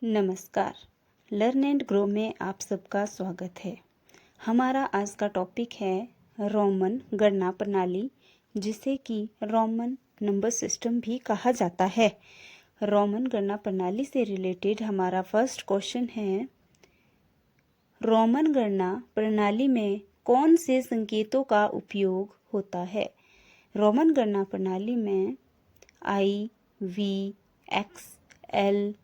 नमस्कार। Learn and grow में आप सबका स्वागत है। हमारा आज का टॉपिक है रोमन गणना प्रणाली, जिसे कि रोमन नंबर सिस्टम भी कहा जाता है। रोमन गणना प्रणाली से रिलेटेड हमारा फर्स्ट क्वेश्चन है, रोमन गणना प्रणाली में कौन से संकेतों का उपयोग होता है? रोमन गणना प्रणाली में I, V, X, L,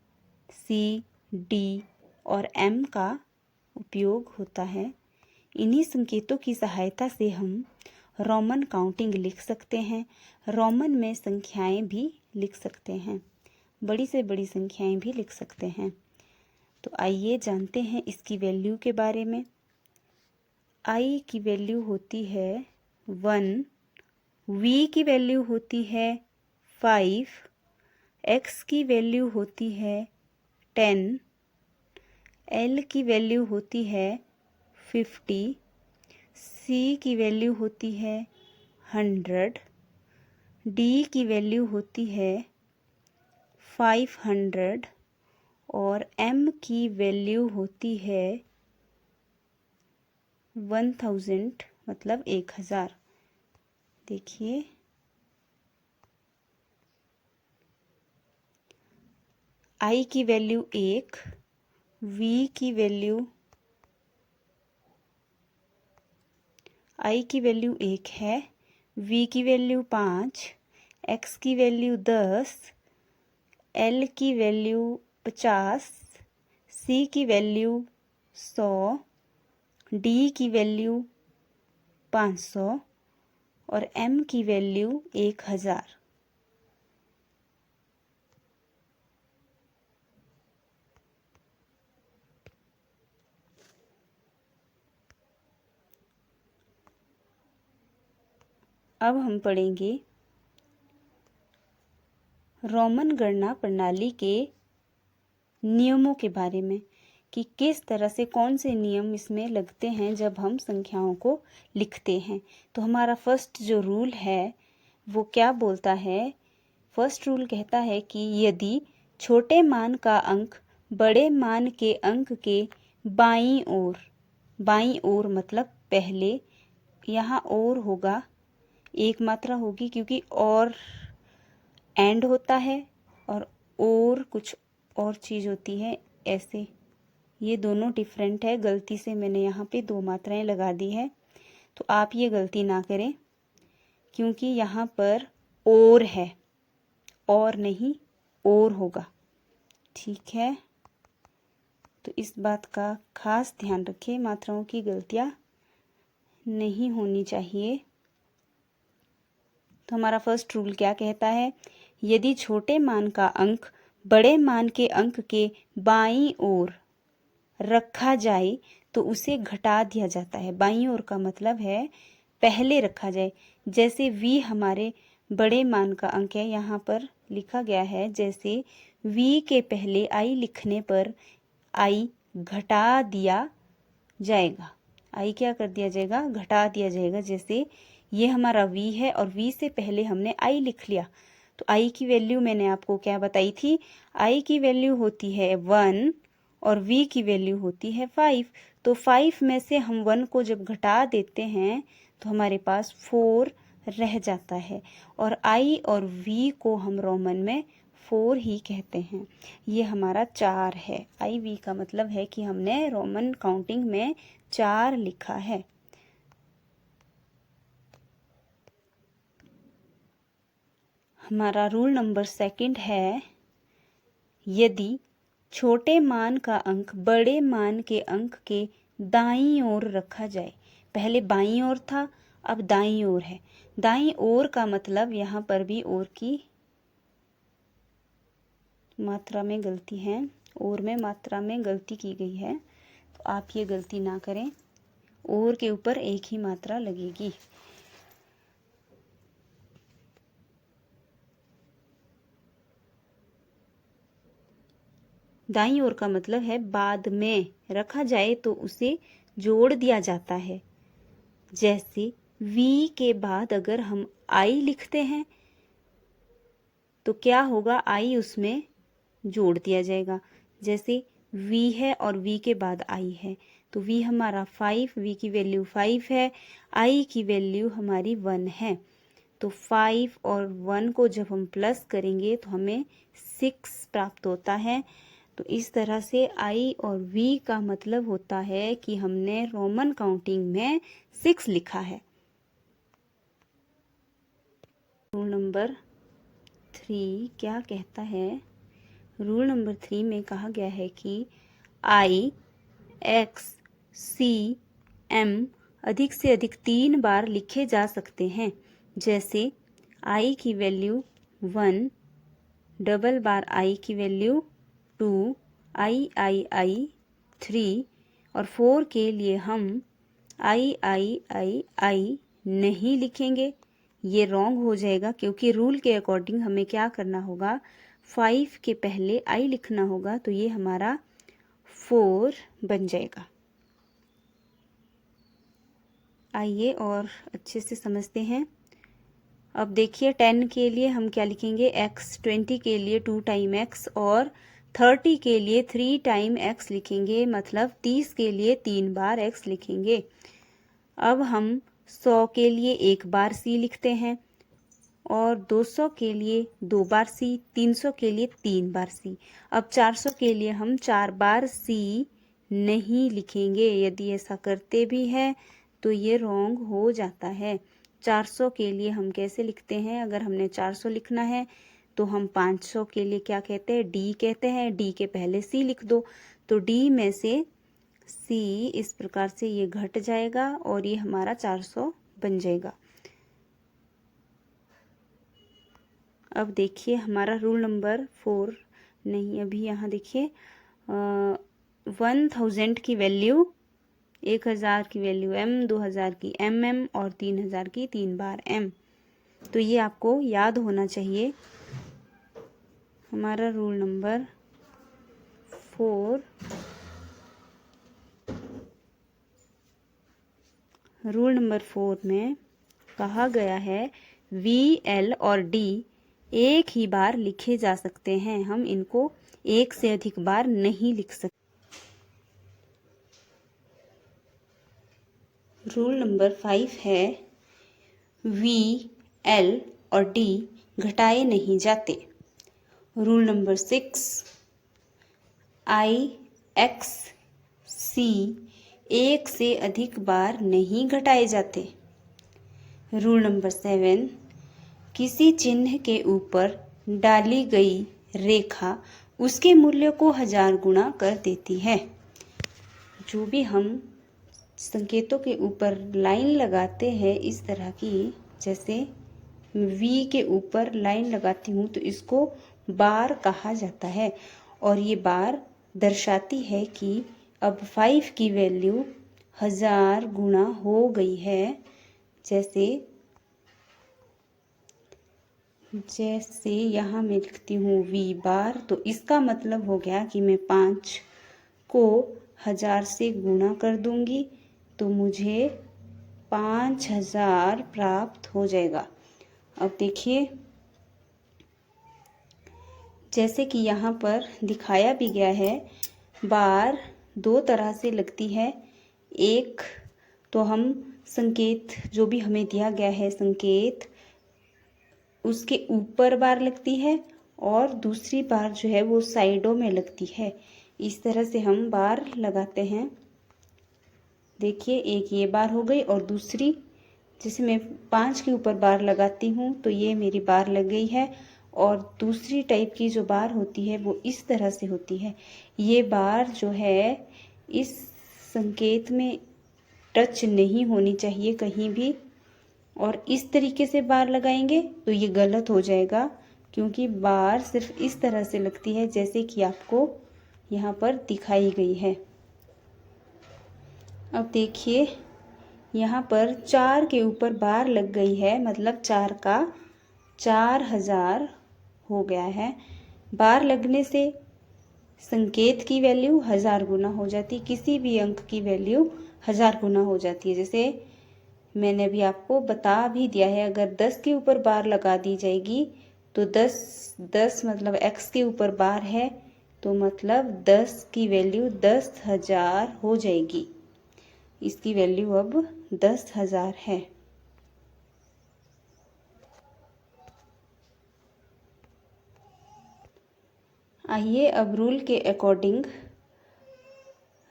C, D और एम का उपयोग होता है। इन्हीं संकेतों की सहायता से हम रोमन काउंटिंग लिख सकते हैं। रोमन में संख्याएं भी लिख सकते हैं, बड़ी से बड़ी संख्याएं भी लिख सकते हैं। तो आइए जानते हैं इसकी वैल्यू के बारे में। आई की वैल्यू होती है 1, वी की वैल्यू होती है 5, एक्स की वैल्यू होती है 10, एल की वैल्यू होती है 50, सी की वैल्यू होती है 100, डी की वैल्यू होती है 500 और एम की वैल्यू होती है 1000, मतलब 1000। देखिए, आई की वैल्यू 1, वी की वैल्यू 1 है, वी की वैल्यू 5, एक्स की वैल्यू 10, एल की वैल्यू 50, सी की वैल्यू 100, डी की वैल्यू 500 और एम की वैल्यू 1000। अब हम पढ़ेंगे रोमन गणना प्रणाली के नियमों के बारे में कि किस तरह से कौन से नियम इसमें लगते हैं जब हम संख्याओं को लिखते हैं। तो हमारा फर्स्ट जो रूल है वो क्या बोलता है? फर्स्ट रूल कहता है कि यदि छोटे मान का अंक बड़े मान के अंक के बाईं ओर मतलब पहले, यहाँ और होगा, एक मात्रा होगी क्योंकि और एंड होता है और कुछ और चीज़ होती है, ऐसे ये दोनों डिफरेंट है। गलती से मैंने यहाँ पे 2 मात्राएं लगा दी है, तो आप ये गलती ना करें क्योंकि यहाँ पर और है, और नहीं और होगा, ठीक है? तो इस बात का खास ध्यान रखें, मात्राओं की गलतियाँ नहीं होनी चाहिए। तो हमारा फर्स्ट रूल क्या कहता है? यदि छोटे मान का अंक बड़े मान के अंक के बाईं ओर रखा जाए तो उसे घटा दिया जाता है। बाईं ओर का मतलब है पहले रखा जाए। जैसे v हमारे बड़े मान का अंक है, यहाँ पर लिखा गया है, जैसे v के पहले i लिखने पर i घटा दिया जाएगा। i क्या कर दिया जाएगा? घटा दिया जाएगा। जैसे ये हमारा v है और v से पहले हमने i लिख लिया, तो i की वैल्यू मैंने आपको क्या बताई थी? i की वैल्यू होती है 1 और v की वैल्यू होती है 5। तो 5 में से हम 1 को जब घटा देते हैं तो हमारे पास 4 रह जाता है, और i और v को हम रोमन में 4 ही कहते हैं। ये हमारा 4 है। i v का मतलब है कि हमने रोमन काउंटिंग में 4 लिखा है। हमारा रूल नंबर 2 है, यदि छोटे मान का अंक बड़े मान के अंक के दाईं ओर रखा जाए। पहले बाईं ओर था, अब दाईं ओर है। दाईं ओर का मतलब यहाँ पर भी और की मात्रा में गलती है, और में मात्रा में गलती की गई है, तो आप ये गलती ना करें। और के ऊपर एक ही मात्रा लगेगी। दाईं ओर का मतलब है बाद में रखा जाए तो उसे जोड़ दिया जाता है। जैसे v के बाद अगर हम i लिखते हैं तो क्या होगा? i उसमें जोड़ दिया जाएगा। जैसे v है और v के बाद i है, तो v हमारा 5, v की वैल्यू 5 है, i की वैल्यू हमारी 1 है। तो 5 और 1 को जब हम प्लस करेंगे तो हमें 6 प्राप्त होता है। तो इस तरह से i और v का मतलब होता है कि हमने रोमन काउंटिंग में 6 लिखा है। रूल नंबर 3 क्या कहता है? रूल नंबर 3 में कहा गया है कि I, X, C, M अधिक से अधिक 3 बार लिखे जा सकते हैं। जैसे I की वैल्यू 1, डबल बार I की वैल्यू 2, I 3 और 4 के लिए हम I नहीं लिखेंगे। ये रॉन्ग हो जाएगा, क्योंकि रूल के अकॉर्डिंग हमें क्या करना होगा, 5 के पहले I लिखना होगा, तो ये हमारा 4 बन जाएगा। आइए और अच्छे से समझते हैं। अब देखिए 10 के लिए हम क्या लिखेंगे, x, 20 के लिए 2 टाइम x और 30 के लिए 3 टाइम x लिखेंगे, मतलब 30 के लिए 3 बार x लिखेंगे। अब हम 100 के लिए 1 बार c लिखते हैं और 200 के लिए 2 बार c, 300 के लिए 3 बार c। अब 400 के लिए हम 4 बार c नहीं लिखेंगे। यदि ऐसा करते भी हैं तो ये रॉन्ग हो जाता है। 400 के लिए हम कैसे लिखते हैं? अगर हमने 400 लिखना है तो हम 500 के लिए क्या कहते हैं, d कहते हैं। d के पहले c लिख दो, तो d में से c इस प्रकार से ये घट जाएगा और ये हमारा 400 बन जाएगा। अब देखिए हमारा रूल नंबर 4 नहीं, अभी यहाँ देखिए 1000 की वैल्यू 1000 की वैल्यू m, 2000 की mm और 3000 की 3 बार m। तो ये आपको याद होना चाहिए। हमारा रूल नंबर 4, रूल नंबर 4 में कहा गया है v, l और d एक ही बार लिखे जा सकते हैं। हम इनको एक से अधिक बार नहीं लिख सकते। रूल नंबर 5 है v, l और d घटाए नहीं जाते। Rule number 6 I, X, C एक से अधिक बार नहीं घटाए जाते। रूल नंबर 7 किसी चिन्ह के ऊपर डाली गई रेखा उसके मूल्य को 1000 गुना कर देती है। जो भी हम संकेतों के ऊपर लाइन लगाते हैं इस तरह की, जैसे V के ऊपर लाइन लगाती हूँ तो इसको बार कहा जाता है और ये बार दर्शाती है कि अब 5 की वैल्यू 1000 गुना हो गई है। जैसे यहाँ मैं लिखती हूँ V बार, तो इसका मतलब हो गया कि मैं 5 को 1000 से गुणा कर दूंगी तो मुझे 5000 प्राप्त हो जाएगा। अब देखिए जैसे कि यहाँ पर दिखाया भी गया है, बार 2 तरह से लगती है। एक तो हम संकेत जो भी हमें दिया गया है संकेत, उसके ऊपर बार लगती है और दूसरी बार जो है वो साइडों में लगती है। इस तरह से हम बार लगाते हैं। देखिए एक ये बार हो गई और दूसरी, जैसे मैं 5 के ऊपर बार लगाती हूँ तो ये मेरी बार लग गई है और दूसरी टाइप की जो बार होती है वो इस तरह से होती है। ये बार जो है इस संकेत में टच नहीं होनी चाहिए कहीं भी, और इस तरीके से बार लगाएंगे तो ये गलत हो जाएगा, क्योंकि बार सिर्फ इस तरह से लगती है जैसे कि आपको यहाँ पर दिखाई गई है। अब देखिए यहाँ पर 4 के ऊपर बार लग गई है, मतलब 4 का 4000 हो गया है। बार लगने से संकेत की वैल्यू 1000 गुना हो जाती, किसी भी अंक की वैल्यू 1000 गुना हो जाती है। जैसे मैंने अभी आपको बता भी दिया है, अगर 10 के ऊपर बार लगा दी जाएगी तो 10 मतलब x के ऊपर बार है तो मतलब 10 की वैल्यू 10,000 हो जाएगी। इसकी वैल्यू अब 10,000 है। आइए अब रूल के अकॉर्डिंग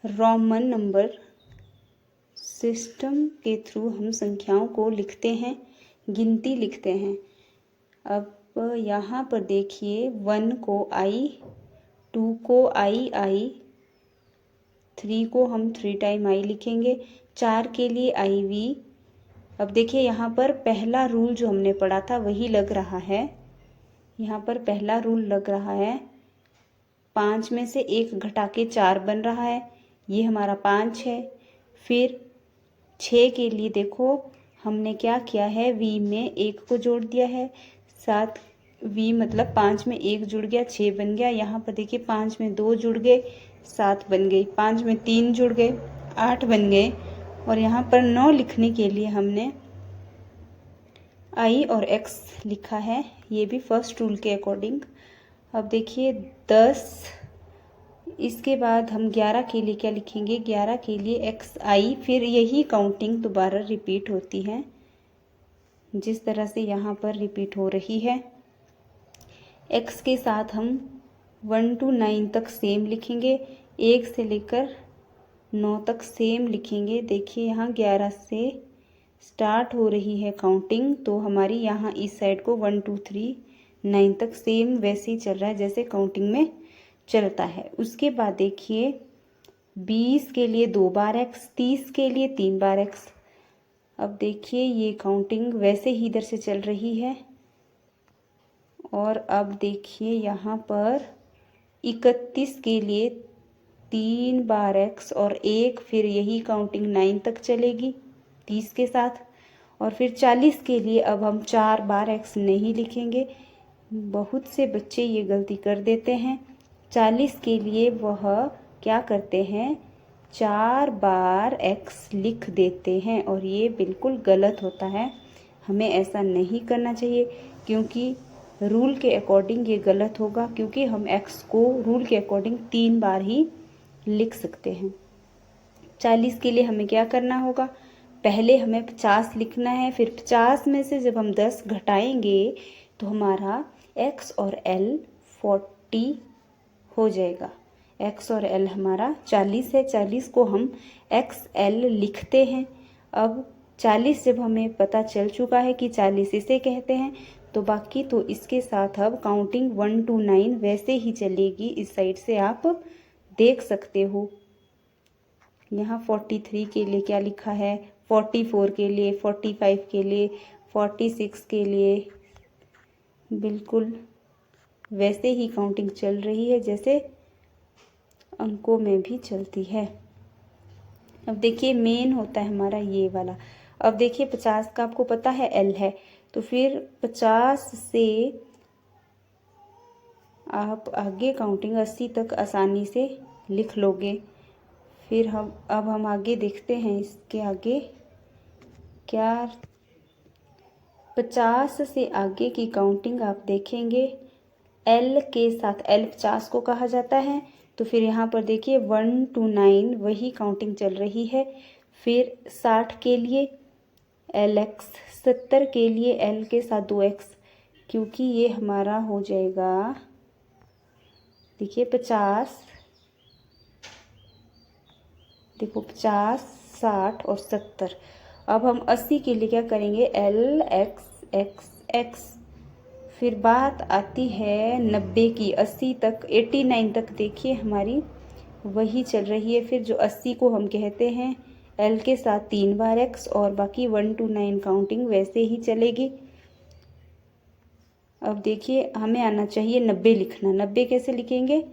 रोमन नंबर सिस्टम के थ्रू हम संख्याओं को लिखते हैं, गिनती लिखते हैं। अब यहाँ पर देखिए 1 को I, 2 को I, 3 को हम 3 टाइम I लिखेंगे, 4 के लिए IV। अब देखिए यहाँ पर पहला रूल जो हमने पढ़ा था वही लग रहा है। यहाँ पर पहला रूल लग रहा है, 5 में से 1 घटा के 4 बन रहा है, ये हमारा 5 है। फिर 6 के लिए देखो हमने क्या किया है, V में 1 को जोड़ दिया है, 7 V मतलब 5 में 1 जुड़ गया, 6 बन गया। यहाँ पर देखिए 5 में 2 जुड़ गए, 7 बन गई, 5 में 3 जुड़ गए, 8 बन गए। और यहाँ पर 9 लिखने के लिए हमने I और X लिखा है, ये भी फर्स्ट रूल के अकॉर्डिंग। अब देखिए 10, इसके बाद हम 11 के लिए क्या लिखेंगे, 11 के लिए XI। फिर यही काउंटिंग दोबारा रिपीट होती है जिस तरह से यहाँ पर रिपीट हो रही है। X के साथ हम 1 to 9 तक सेम लिखेंगे, 1 से लेकर 9 तक सेम लिखेंगे। देखिए यहाँ 11 से स्टार्ट हो रही है काउंटिंग, तो हमारी यहाँ इस साइड को 1 2 3 9 तक सेम वैसे ही चल रहा है जैसे काउंटिंग में चलता है। उसके बाद देखिए 20 के लिए 2 बार X, 30 के लिए 3 बार X। अब देखिए ये काउंटिंग वैसे ही इधर से चल रही है। और अब देखिए यहाँ पर 31 के लिए 3 बार X और 1, फिर यही काउंटिंग 9 तक चलेगी 30 के साथ। और फिर 40 के लिए अब हम 4 बार X नहीं लिखेंगे, बहुत से बच्चे ये गलती कर देते हैं। 40 के लिए वह क्या करते हैं, 4 बार X लिख देते हैं और ये बिल्कुल गलत होता है। हमें ऐसा नहीं करना चाहिए क्योंकि रूल के अकॉर्डिंग ये गलत होगा, क्योंकि हम X को रूल के अकॉर्डिंग 3 बार ही लिख सकते हैं। 40 के लिए हमें क्या करना होगा, पहले हमें 50 लिखना है, फिर 50 में से जब हम 10 घटाएंगे तो हमारा X और L 40 हो जाएगा। X और L हमारा 40 है, 40 को हम XL लिखते हैं। अब 40 जब हमें पता चल चुका है कि 40 इसे कहते हैं, तो बाकी तो इसके साथ अब काउंटिंग 1 to 9 वैसे ही चलेगी। इस साइड से आप देख सकते हो। यहाँ 43 के लिए क्या लिखा है, 44 के लिए, 45 के लिए, 46 के लिए, बिल्कुल वैसे ही काउंटिंग चल रही है जैसे अंकों में भी चलती है। अब देखिए मेन होता है हमारा ये वाला। अब देखिए 50 का आपको पता है L है, तो फिर 50 से आप आगे काउंटिंग 80 तक आसानी से लिख लोगे। फिर अब हम आगे देखते हैं, इसके आगे क्या 50 से आगे की काउंटिंग आप देखेंगे L के साथ, L 50 को कहा जाता है। तो फिर यहाँ पर देखिए 1 to 9 वही काउंटिंग चल रही है। फिर 60 के लिए LX, 70 के लिए L के साथ 2X, क्योंकि ये हमारा हो जाएगा, देखिए 50, देखो 50, 60 और 70। अब हम 80 के लिए क्या करेंगे, LXXX। फिर बात आती है 90 की, 80 तक, 89 तक देखिए हमारी वही चल रही है। फिर जो 80 को हम कहते हैं L के साथ 3 बार X और बाकी 1 to 9 काउंटिंग वैसे ही चलेगी। अब देखिए हमें आना चाहिए 90 लिखना। 90 कैसे लिखेंगे,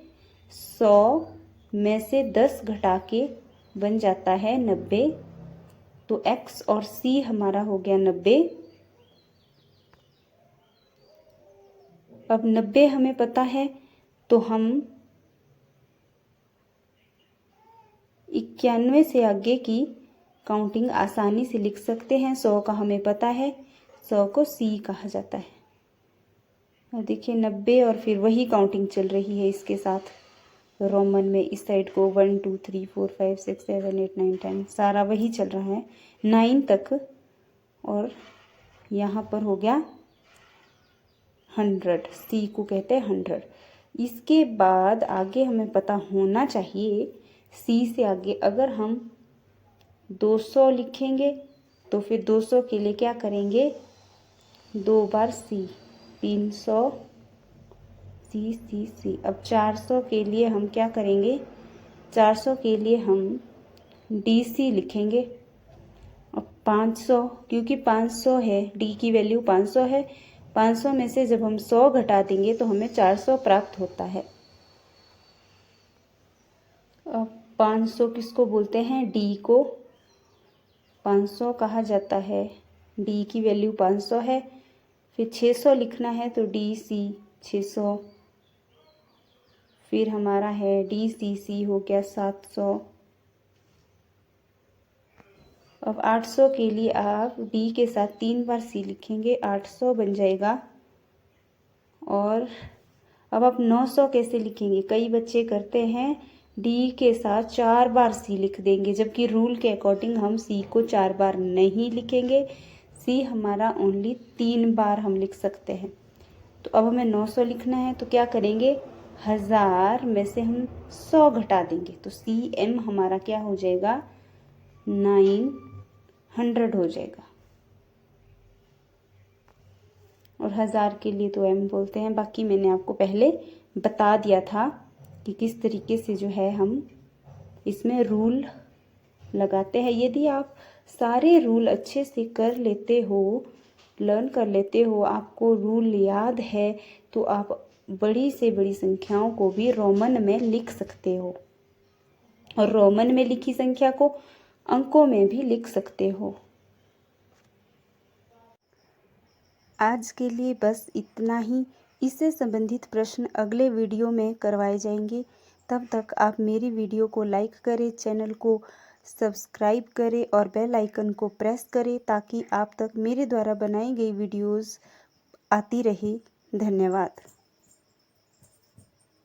100 में से 10 घटा के बन जाता है 90, तो X और C हमारा हो गया 90। अब 90 हमें पता है तो हम 91 से आगे की काउंटिंग आसानी से लिख सकते हैं। 100 का हमें पता है, 100 को C कहा जाता है। और देखिए 90 और फिर वही काउंटिंग चल रही है इसके साथ। रोमन में इस साइड को 1 2 3 4 5 6 7 8 9 10 सारा वही चल रहा है 9 तक, और यहाँ पर हो गया 100, सी को कहते हैं 100। इसके बाद आगे हमें पता होना चाहिए, सी से आगे अगर हम 200 लिखेंगे तो फिर 200 के लिए क्या करेंगे, 2 बार सी, 300 सी सी सी। अब 400 के लिए हम क्या करेंगे, 400 के लिए हम डी सी लिखेंगे। अब 500, क्योंकि 500 है, डी की वैल्यू 500 है, 500 में से जब हम 100 घटा देंगे तो हमें 400 प्राप्त होता है। अब 500 किसको बोलते हैं, डी को 500 कहा जाता है, डी की वैल्यू 500 है। फिर 600 लिखना है तो डी सी 600, फिर हमारा है डी सी सी हो गया 700। अब 800 के लिए आप डी के साथ 3 बार सी लिखेंगे, 800 बन जाएगा। और अब आप 900 कैसे लिखेंगे, कई बच्चे करते हैं डी के साथ 4 बार सी लिख देंगे, जबकि रूल के अकॉर्डिंग हम सी को 4 बार नहीं लिखेंगे, सी हमारा ओनली 3 बार हम लिख सकते हैं। तो अब हमें 900 लिखना है तो क्या करेंगे, 1000 में से हम 100 घटा देंगे तो सी एम हमारा क्या हो जाएगा, 900 हो जाएगा। और 1000 के लिए तो एम बोलते हैं। बाकी मैंने आपको पहले बता दिया था कि किस तरीके से जो है हम इसमें रूल लगाते हैं। यदि आप सारे रूल अच्छे से कर लेते हो, लर्न कर लेते हो, आपको रूल याद है, तो आप बड़ी से बड़ी संख्याओं को भी रोमन में लिख सकते हो, और रोमन में लिखी संख्या को अंकों में भी लिख सकते हो। आज के लिए बस इतना ही। इससे संबंधित प्रश्न अगले वीडियो में करवाए जाएंगे। तब तक आप मेरी वीडियो को लाइक करें, चैनल को सब्सक्राइब करें और बेल आइकन को प्रेस करें ताकि आप तक मेरे द्वारा बनाई गई वीडियोस आती रहे। धन्यवाद।